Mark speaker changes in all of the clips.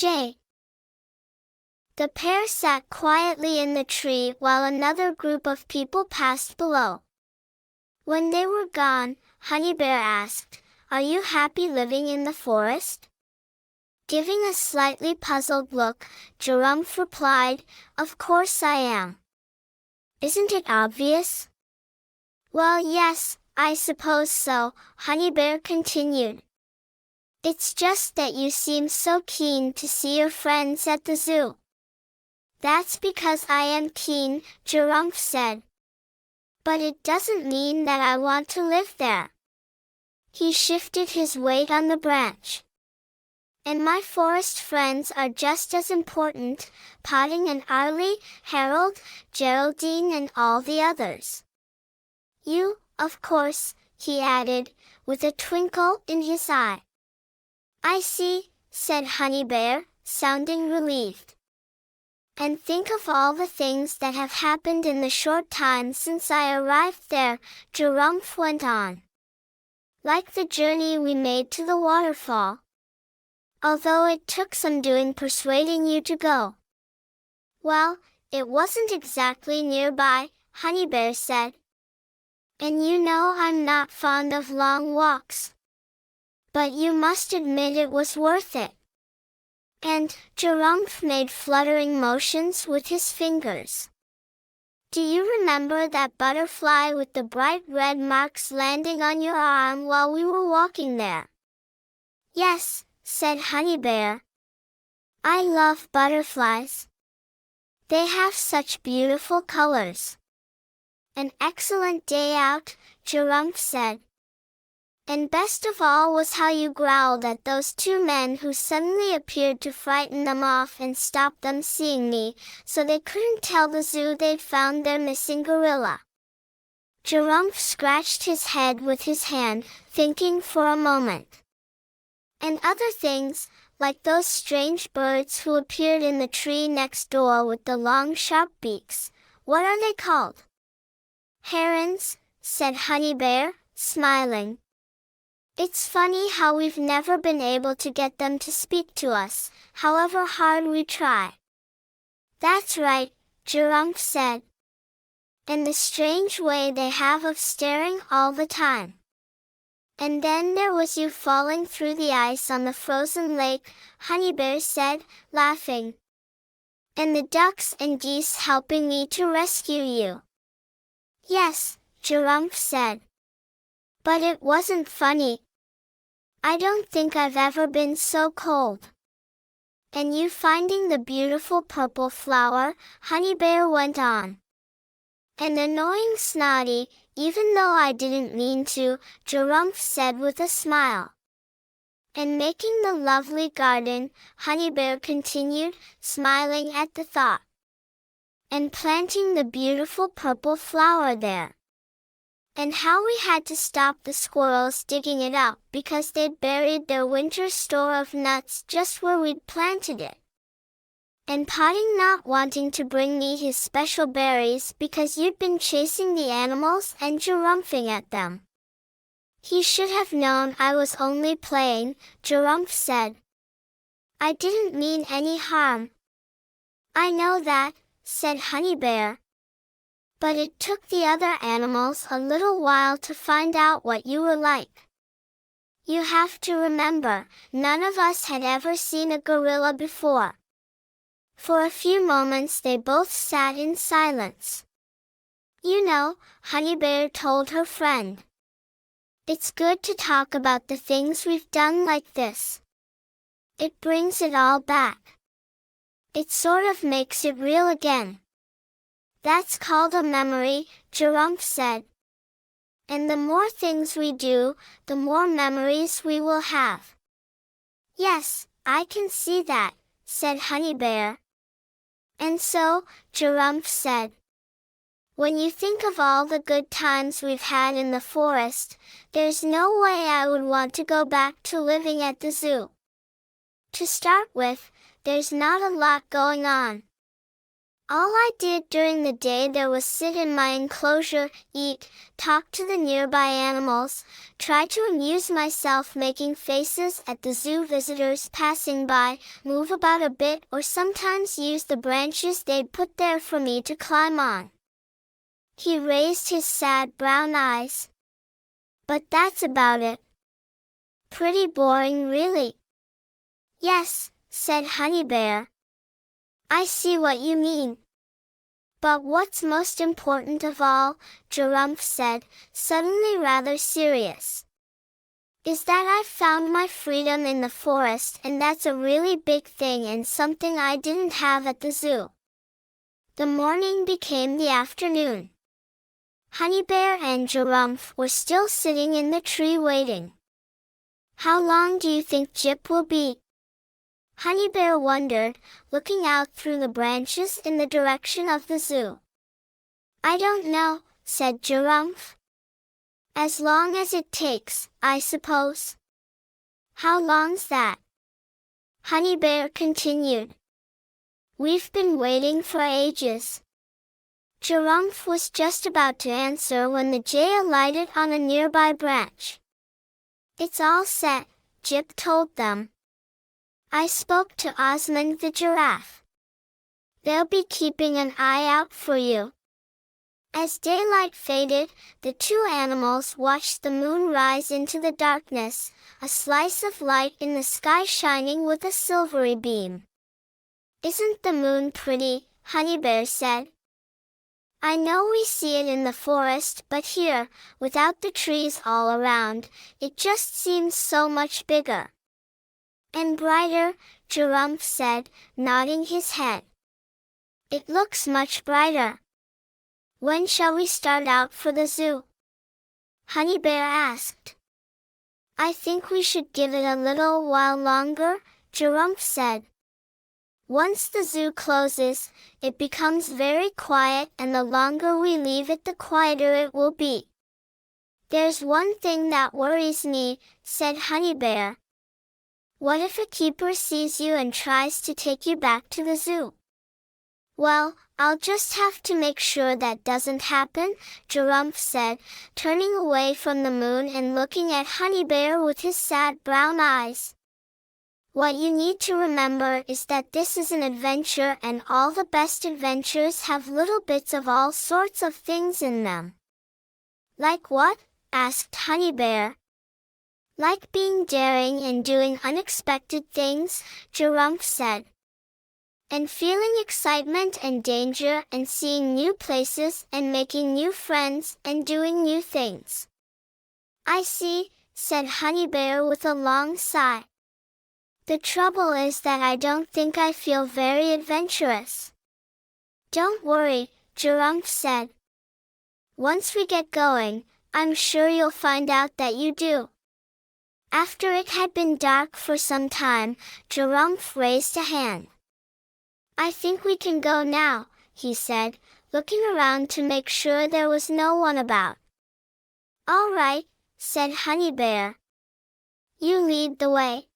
Speaker 1: J. The pair sat quietly in the tree while another group of people passed below. When they were gone, Honey Bear asked, "Are you happy living in the forest?" Giving a slightly puzzled look, Jurumf replied, "Of course I am. Isn't it obvious?" "Well, yes, I suppose so," Honey Bear continued. "It's just that you seem so keen to see your friends at the zoo." "That's because I am keen," Jurumf said. "But it doesn't mean that I want to live there." He shifted his weight on the branch. "And my forest friends are just as important, Potting and Arlie, Harold, Geraldine and all the others. You, of course," he added, with a twinkle in his eye. "I see," said Honey Bear, sounding relieved. "And think of all the things that have happened in the short time since I arrived there," Jurumf went on. "Like the journey we made to the waterfall. Although it took some doing persuading you to go." "Well, it wasn't exactly nearby," Honey Bear said. "And you know I'm not fond of long walks. But you must admit it was worth it." And Jurumf made fluttering motions with his fingers. "Do you remember that butterfly with the bright red marks landing on your arm while we were walking there?" "Yes," said Honey Bear. "I love butterflies. They have such beautiful colors." "An excellent day out," Jurumf said. "And best of all was how you growled at those two men who suddenly appeared to frighten them off and stop them seeing me, so they couldn't tell the zoo they'd found their missing gorilla." Jurumf scratched his head with his hand, thinking for a moment. "And other things, like those strange birds who appeared in the tree next door with the long sharp beaks, what are they called?" "Herons," said Honey Bear, smiling. "It's funny how we've never been able to get them to speak to us, however hard we try." "That's right," Jurumf said. "And the strange way they have of staring all the time. And then there was you falling through the ice on the frozen lake," Honey Bear said, laughing. "And the ducks and geese helping me to rescue you." "Yes," Jurumf said. "But it wasn't funny. I don't think I've ever been so cold." "And you finding the beautiful purple flower," Honey Bear went on. "And annoying Snotty, even though I didn't mean to," Jurumf said with a smile. "And making the lovely garden," Honey Bear continued, smiling at the thought. "And planting the beautiful purple flower there. And how we had to stop the squirrels digging it up because they'd buried their winter store of nuts just where we'd planted it. And Potting not wanting to bring me his special berries because you'd been chasing the animals and jurumphing at them." "He should have known I was only playing," Jurumf said. "I didn't mean any harm." "I know that," said Honey Bear. "But it took the other animals a little while to find out what you were like. You have to remember, none of us had ever seen a gorilla before." For a few moments they both sat in silence. "You know," Honey Bear told her friend, "it's good to talk about the things we've done like this. It brings it all back. It sort of makes it real again." "That's called a memory," Jurumf said. "And the more things we do, the more memories we will have." "Yes, I can see that," said Honey Bear. "And so," Jurumf said, "when you think of all the good times we've had in the forest, there's no way I would want to go back to living at the zoo. To start with, there's not a lot going on. All I did during the day there was sit in my enclosure, eat, talk to the nearby animals, try to amuse myself making faces at the zoo visitors passing by, move about a bit or sometimes use the branches they'd put there for me to climb on." He raised his sad brown eyes. "But that's about it. Pretty boring, really." "Yes," said Honey Bear. "I see what you mean. But what's most important of all," Jurump said, suddenly rather serious, "is that I've found my freedom in the forest, and that's a really big thing and something I didn't have at the zoo." The morning became the afternoon. Honey Bear and Jurump were still sitting in the tree waiting. "How long do you think Jip will be?" Honey Bear wondered, looking out through the branches in the direction of the zoo. "I don't know," said Jurump. "As long as it takes, I suppose." "How long's that?" Honey Bear continued. "We've been waiting for ages." Jurump was just about to answer when the jay alighted on a nearby branch. "It's all set," Jip told them. "I spoke to Osmond the giraffe. They'll be keeping an eye out for you." As daylight faded, the two animals watched the moon rise into the darkness, a slice of light in the sky shining with a silvery beam. "Isn't the moon pretty?" Honey Bear said. "I know we see it in the forest, but here, without the trees all around, it just seems so much bigger." "And brighter," Jurump said, nodding his head. "It looks much brighter." "When shall we start out for the zoo?" Honey Bear asked. "I think we should give it a little while longer," Jurump said. "Once the zoo closes, it becomes very quiet, and the longer we leave it the quieter it will be." "There's one thing that worries me," said Honey Bear. "What if a keeper sees you and tries to take you back to the zoo?" "Well, I'll just have to make sure that doesn't happen," Jurump said, turning away from the moon and looking at Honey Bear with his sad brown eyes. "What you need to remember is that this is an adventure, and all the best adventures have little bits of all sorts of things in them." "Like what?" asked Honey Bear. "Like being daring and doing unexpected things," Jurump said. "And feeling excitement and danger and seeing new places and making new friends and doing new things." "I see," said Honey Bear with a long sigh. "The trouble is that I don't think I feel very adventurous." "Don't worry," Jurump said. "Once we get going, I'm sure you'll find out that you do." After it had been dark for some time, Jurump raised a hand. "I think we can go now," he said, looking around to make sure there was no one about. "All right," said Honey Bear. "You lead the way."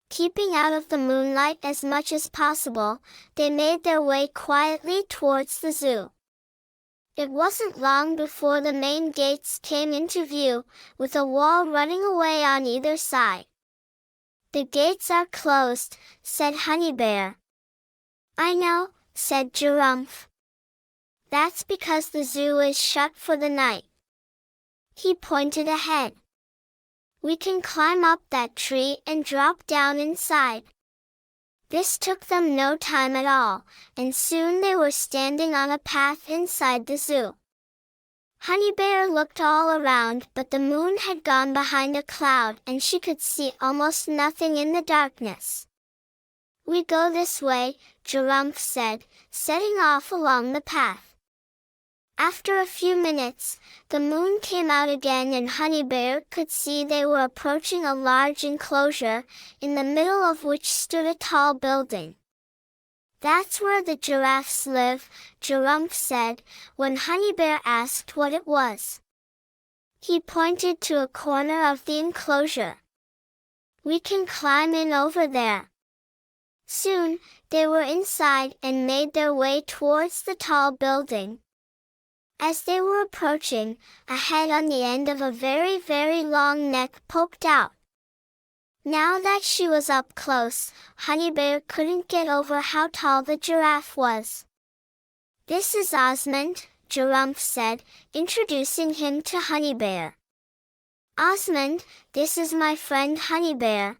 Speaker 1: Keeping out of the moonlight as much as possible, they made their way quietly towards the zoo. It wasn't long before the main gates came into view, with a wall running away on either side. "The gates are closed," said Honey Bear. "I know," said Jurump. "That's because the zoo is shut for the night." He pointed ahead. "We can climb up that tree and drop down inside." This took them no time at all, and soon they were standing on a path inside the zoo. Honey Bear looked all around, but the moon had gone behind a cloud and she could see almost nothing in the darkness. "We go this way," Jurump said, setting off along the path. After a few minutes, the moon came out again and Honey Bear could see they were approaching a large enclosure, in the middle of which stood a tall building. "That's where the giraffes live," Jurump said, when Honey Bear asked what it was. He pointed to a corner of the enclosure. "We can climb in over there." Soon, they were inside and made their way towards the tall building. As they were approaching, a head on the end of a very, very long neck poked out. Now that she was up close, Honey Bear couldn't get over how tall the giraffe was. "This is Osmond," Giraffe said, introducing him to Honey Bear. "Osmond, this is my friend Honey Bear,"